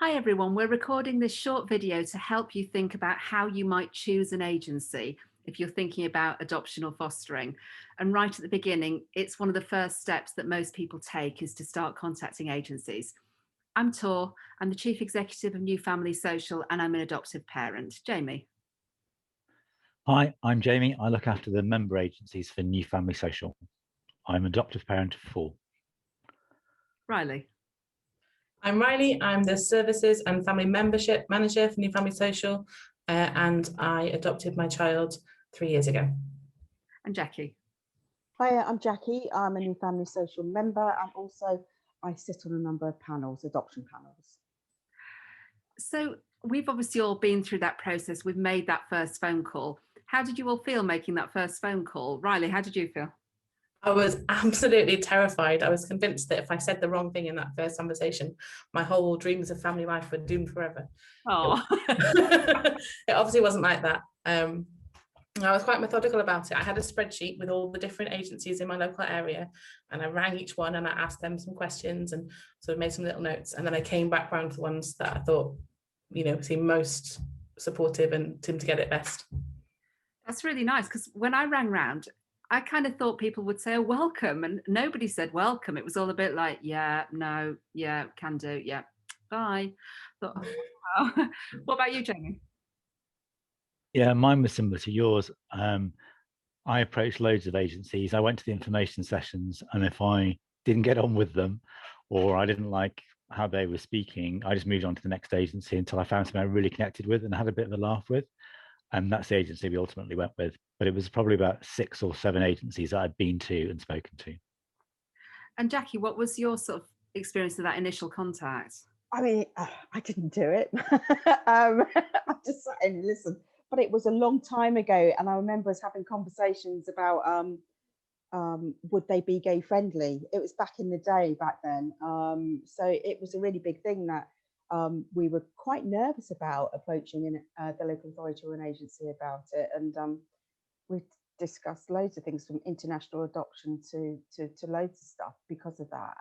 Hi everyone, we're recording this short video to help you think about how you might choose an agency if you're thinking about adoption or fostering. And right at the beginning, it's one of the first steps that most people take is to start contacting agencies. I'm Tor, I'm the Chief Executive of New Family Social and I'm an adoptive parent. Jamie. Hi, I'm Jamie. I look after the member agencies for New Family Social. I'm an adoptive parent of 4. Riley. I'm Riley. I'm the Services and Family Membership Manager for New Family Social, and I adopted my child 3 years ago. And Jackie. Hi, I'm Jackie. I'm a New Family Social member, and also I sit on a number of panels, adoption panels. So we've obviously all been through that process. We've made that first phone call. How did you all feel making that first phone call? Riley, how did you feel? I was absolutely terrified. I was convinced that if I said the wrong thing in that first conversation, my whole dreams of family life were doomed forever. Oh, It obviously wasn't like that. I was quite methodical about it. I had a spreadsheet with all the different agencies in my local area, and I rang each one and I asked them some questions and sort of made some little notes. And then I came back round to the ones that I thought, seemed most supportive and seemed to get it best. that's really nice, because when I rang round, I kind of thought people would say, oh, welcome. And nobody said welcome. It was all a bit like, yeah, no, yeah, can do, yeah, bye. Thought, oh, wow. What about you, Jamie? Yeah, mine was similar to yours. I approached loads of agencies. I went to the information sessions, and if I didn't get on with them or I didn't like how they were speaking, I just moved on to the next agency until I found something I really connected with and had a bit of a laugh with. And that's the agency we ultimately went with. But it was probably about 6 or 7 agencies that I'd been to and spoken to. And Jackie, what was your sort of experience of that initial contact? I mean, I didn't do it. I just sat and listened, but it was a long time ago, and I remember us having conversations about would they be gay friendly. It was back in the day, back then. So it was a really big thing that we were quite nervous about approaching the local authority or an agency about it, and we discussed loads of things from international adoption to loads of stuff because of that.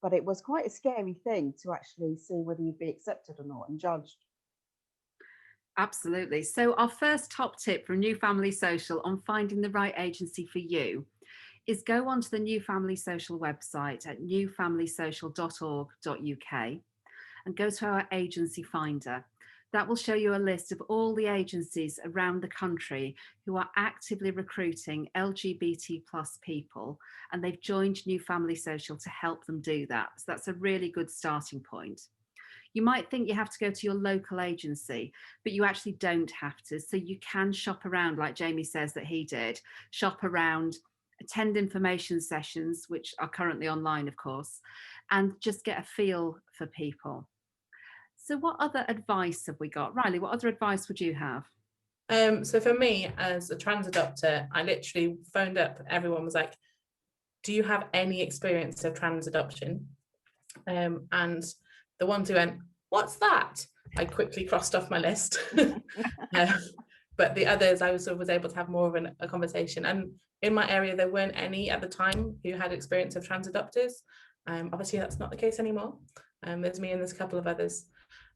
But it was quite a scary thing to actually see whether you'd be accepted or not and judged. Absolutely. So our first top tip from New Family Social on finding the right agency for you is go onto the New Family Social website at newfamilysocial.org.uk and go to our agency finder. That will show you a list of all the agencies around the country who are actively recruiting LGBT plus people, and they've joined New Family Social to help them do that. So that's a really good starting point. You might think you have to go to your local agency, but you actually don't have to. So you can shop around, like Jamie says that he did, shop around, attend information sessions, which are currently online, of course, and just get a feel for people. So what other advice have we got? Riley, what other advice would you have? So for me, as a trans adopter, I literally phoned up. Everyone was like, do you have any experience of trans adoption? And the ones who went, what's that? I quickly crossed off my list. But the others, I was able to have more of a conversation. And in my area, there weren't any at the time who had experience of trans adopters. Obviously, that's not the case anymore. There's me and there's a couple of others.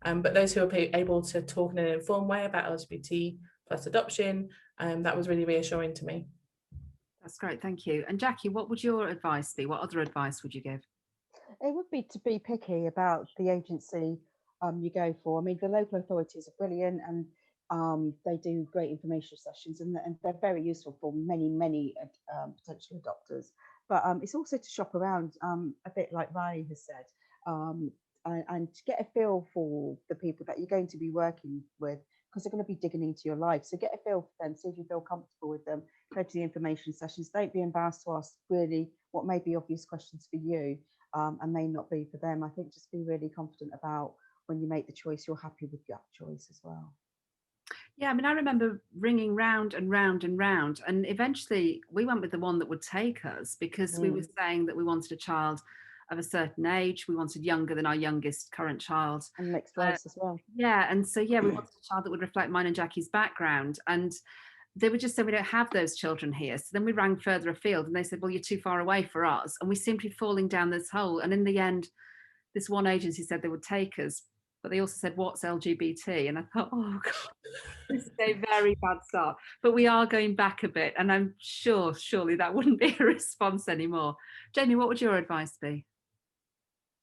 But those who are able to talk in an informed way about LGBT plus adoption, that was really reassuring to me. That's great, thank you. And Jackie, what would your advice be? What other advice would you give? It would be to be picky about the agency you go for. I mean, the local authorities are brilliant, and they do great information sessions, and they're very useful for many potential adopters. But it's also to shop around, a bit like Riley has said, and to get a feel for the people that you're going to be working with, because they're going to be digging into your life. So get a feel for them, see if you feel comfortable with them. Go to the information sessions. Don't be embarrassed to ask really what may be obvious questions for you and may not be for them. I think just be really confident about when you make the choice, you're happy with that choice as well. Yeah, I mean, I remember ringing round and round and round, and eventually we went with the one that would take us, because we were saying that we wanted a child of a certain age, we wanted younger than our youngest current child. And mixed race as well. Yeah, and so, yeah, we wanted a child that would reflect mine and Jackie's background. And they would just say, we don't have those children here. So then we rang further afield and they said, well, you're too far away for us. And we seemed to be falling down this hole. And in the end, this one agency said they would take us. but they also said, what's LGBT? And I thought, oh God, this is a very bad start. But we are going back a bit, and I'm sure, surely that wouldn't be a response anymore. Jamie, what would your advice be?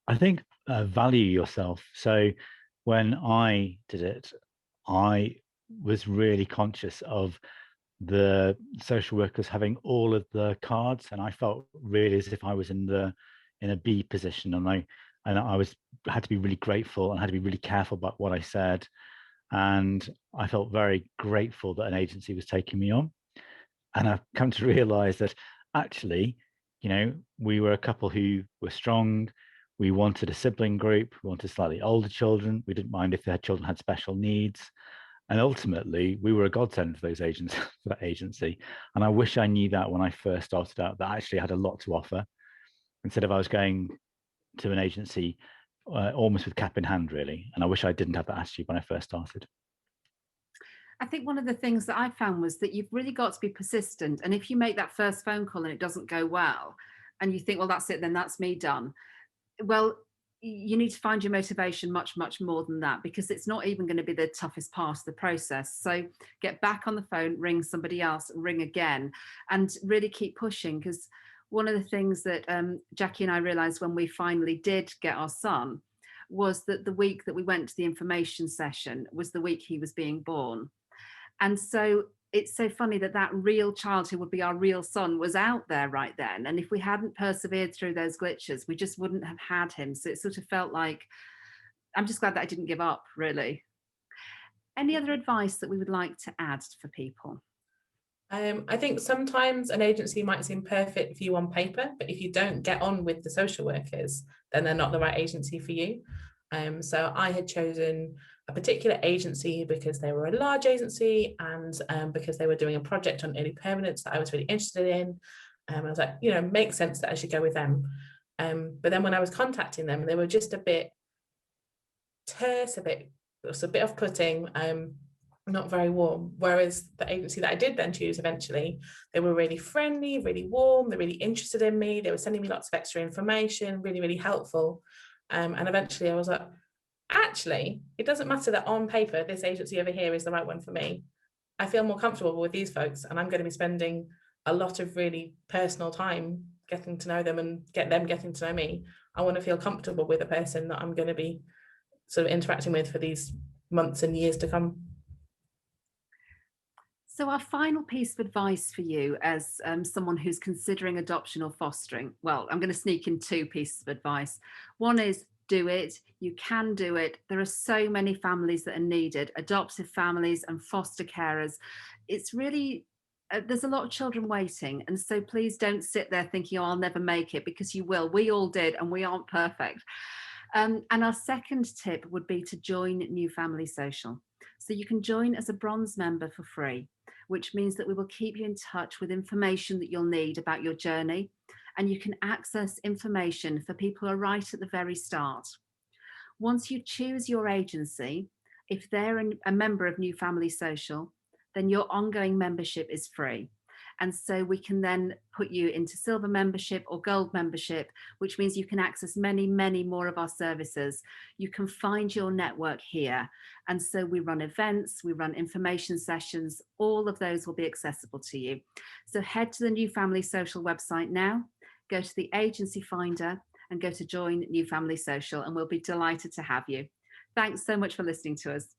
I think value yourself. So when I did it, I was really conscious of the social workers having all of the cards, and I felt really as if I was in a B position, and I had to be really grateful and had to be really careful about what I said, and I felt very grateful that an agency was taking me on. And I've come to realize that actually, we were a couple who were strong. We wanted a sibling group. We wanted slightly older children. We didn't mind if their children had special needs. And ultimately, we were a godsend for those agents, for that agency. And I wish I knew that when I first started out, that actually I had a lot to offer. Instead of I was going to an agency almost with cap in hand, really. And I wish I didn't have that attitude when I first started. I think one of the things that I found was that you've really got to be persistent. And if you make that first phone call and it doesn't go well, and you think, well, that's it, then that's me done. Well, you need to find your motivation much, much more than that, because it's not even going to be the toughest part of the process. So get back on the phone, ring somebody else, ring again, and really keep pushing. Because one of the things that Jackie and I realized when we finally did get our son was that the week that we went to the information session was the week he was being born. And so it's so funny that that real child who would be our real son was out there right then. And if we hadn't persevered through those glitches, we just wouldn't have had him. So it sort of felt like, I'm just glad that I didn't give up, really. Any other advice that we would like to add for people? I think sometimes an agency might seem perfect for you on paper, but if you don't get on with the social workers, then they're not the right agency for you. So I had chosen a particular agency because they were a large agency, and because they were doing a project on early permanence that I was really interested in. I was like, makes sense that I should go with them. But then when I was contacting them, they were just a bit terse, it was a bit off-putting, not very warm. Whereas the agency that I did then choose eventually, they were really friendly, really warm, they're really interested in me, they were sending me lots of extra information, really, really helpful. And eventually I was like, actually, it doesn't matter that on paper this agency over here is the right one for me. I feel more comfortable with these folks, and I'm going to be spending a lot of really personal time getting to know them and get them getting to know me. I want to feel comfortable with a person that I'm going to be sort of interacting with for these months and years to come. So our final piece of advice for you as someone who's considering adoption or fostering, well, I'm going to sneak in two pieces of advice. One is do it. You can do it. There are so many families that are needed, adoptive families and foster carers. It's really, there's a lot of children waiting. And so please don't sit there thinking, oh, I'll never make it, because you will. We all did, and we aren't perfect. And our second tip would be to join New Family Social. So you can join as a bronze member for free, which means that we will keep you in touch with information that you'll need about your journey, and you can access information for people who are right at the very start. Once you choose your agency, if they're a member of New Family Social, then your ongoing membership is free. And so we can then put you into silver membership or gold membership, which means you can access many, many more of our services. You can find your network here. And so we run events, we run information sessions, all of those will be accessible to you. So head to the New Family Social website now, go to the agency finder and go to join New Family Social, and we'll be delighted to have you. Thanks so much for listening to us.